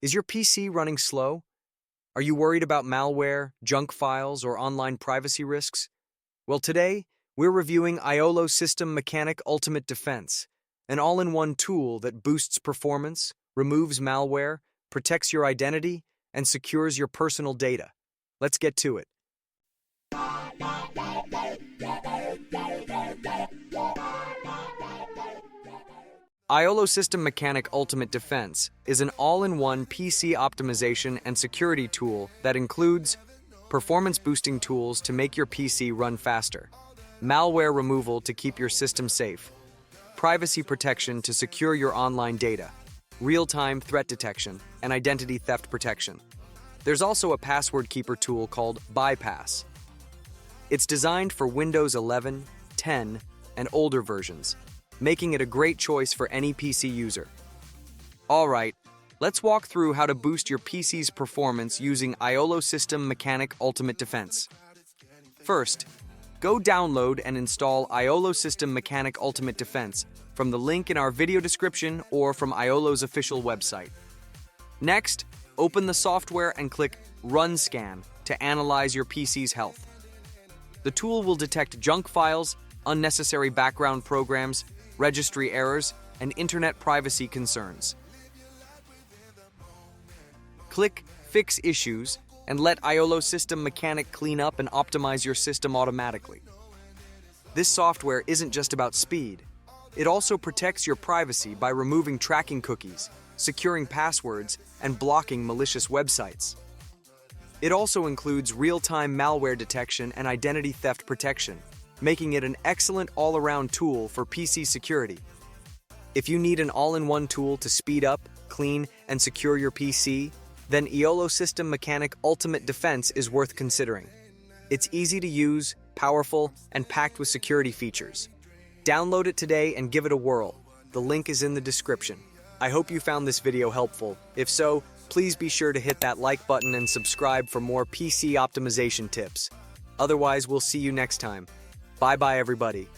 Is your PC running slow? Are you worried about malware, junk files, or online privacy risks? Well, today, we're reviewing iolo System Mechanic Ultimate Defense, an all-in-one tool that boosts performance, removes malware, protects your identity, and secures your personal data. Let's get to it. iolo System Mechanic Ultimate Defense is an all-in-one PC optimization and security tool that includes performance-boosting tools to make your PC run faster, malware removal to keep your system safe, privacy protection to secure your online data, real-time threat detection, and identity theft protection. There's also a password keeper tool called Bypass. It's designed for Windows 11, 10, and older versions, making it a great choice for any PC user. Alright, let's walk through how to boost your PC's performance using iolo System Mechanic Ultimate Defense. First, go download and install iolo System Mechanic Ultimate Defense from the link in our video description or from iolo's official website. Next, open the software and click Run Scan to analyze your PC's health. The tool will detect junk files, unnecessary background programs, registry errors, and internet privacy concerns. Click Fix Issues and let iolo System Mechanic clean up and optimize your system automatically. This software isn't just about speed. It also protects your privacy by removing tracking cookies, securing passwords, and blocking malicious websites. It also includes real-time malware detection and identity theft protection, making it an excellent all-around tool for PC security. If you need an all-in-one tool to speed up, clean, and secure your PC, then iolo System Mechanic Ultimate Defense is worth considering. It's easy to use, powerful, and packed with security features. Download it today and give it a whirl. The link is in the description. I hope you found this video helpful. If so, please be sure to hit that like button and subscribe for more PC optimization tips. Otherwise, we'll see you next time. Bye-bye, everybody.